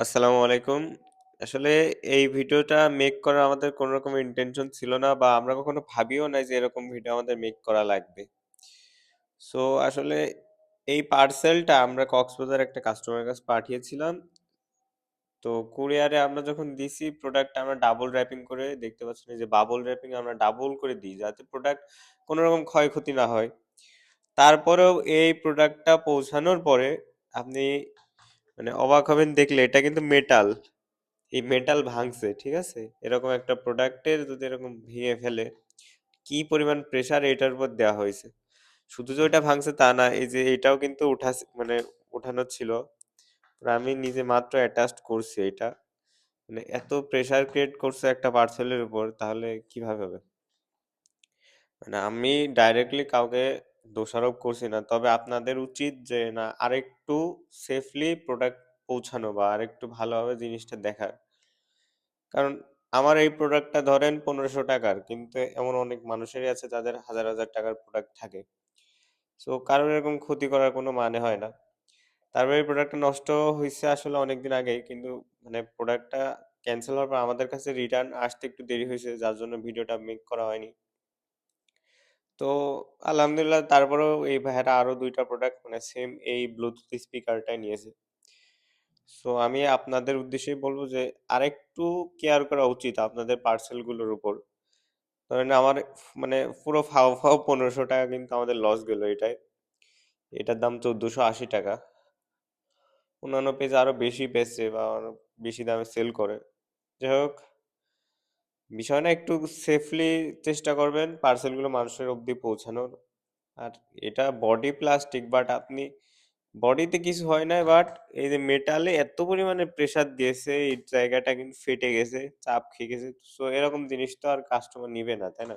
আসসালামু আলাইকুম। আসলে এই ভিডিওটা মেক করার আমাদের কোন রকম ইনটেনশন ছিল না বা আমরা কখনো ভাবিও নাই যে এরকম ভিডিও আমাদের মেক করা লাগবে। সো আসলে এই পার্সেলটা আমরা কক্সবাজার একটা কাস্টমারের কাছে পাঠিয়েছিলাম। তো কুরিয়ারে আমরা যখন দিছি প্রোডাক্টটা আমরা ডাবল র‍্যাপিং করে দেখতে পাচ্ছেন এই যে বাবল র‍্যাপিং আমরা ডাবল করে দিই যাতে প্রোডাক্ট কোন রকম ক্ষয়ক্ষতি না হয়। তারপরেও এই প্রোডাক্টটা পৌঁছানোর পরে আপনি মানে অবাক হবেন দেখলে এটা কিন্তু মেটাল। এই মেটাল ভাঙছে, ঠিক আছে? এরকম একটা প্রোডাক্টের যদি এরকম ভেঙে ফেলে, কি পরিমাণ প্রেশার এটার উপর দেওয়া হয়েছে। শুধু যে ওইটা ভাঙছে তা না, এই যে এটাও কিন্তু মানে উঠানো ছিল। আমি নিজে মাত্র অ্যাটাচড করছি এটা। মানে এত প্রেশার ক্রিয়েট করছে একটা পার্সেলের উপর তাহলে কিভাবে হবে? মানে আমি ডাইরেক্টলি কাউকে দোষারোপ করছি না। তবে আপনাদের উচিত যে না আরেকটু সেফলি প্রোডাক্ট পৌঁছানো বা আরেকটু ভালোভাবে জিনিসটা দেখার। কারণ আমার এই প্রোডাক্টটা ধরেন ৳১৫০০ কিন্তু এমন অনেক মানুষেরই আছে যাদের হাজার, হাজার টাকার প্রোডাক্ট থাকে। সো কারোর এরকম ক্ষতি করার কোনো মানে হয় না। তারপরে এই প্রোডাক্টটা নষ্ট হইছে আসলে অনেকদিন আগেই। কিন্তু মানে প্রোডাক্টটা ক্যানসেল হওয়ার পর আমাদের কাছে রিটার্ন আসতে একটু দেরি হইছে যার জন্য ভিডিওটা মেক করা হয়নি। তো আলহামদুলিল্লাহ তারপরেও এই ভাইয়ারা আরো ২ টা প্রোডাক্ট মানে সেম এই ব্লুটুথ স্পিকারটাই নিয়েছে। সো আমি আপনাদের উদ্দেশ্যেই বলব যে আরেকটু কেয়ার করা উচিত আপনাদের পার্সেলগুলোর উপর। ধরেন আমার মানে পুরো ফাও ৳১৫০০ কিন্তু আমাদের লস গেল এটায়। এটার দাম ৳১৪৮০। অন্যান্য পেজ আরো বেশি বেচে বা আরো বেশি দামে সেল করে। যাই হোক, বিষয় না একটু সেফলি চেষ্টা করবেন পার্সেলগুলো মানুষের অব্দি পৌঁছানোর। আর এটা বডি প্লাস্টিক বাট আপনি বডিতে কিছু হয় নাই বাট এই যে মেটালে এত পরিমাণে প্রেশার দিয়েছে এই জায়গাটা কিন্তু ফেটে গেছে, চাপ খেয়ে গেছে। সো এরকম জিনিস তো আর কাস্টমার নিবে না, তাই না?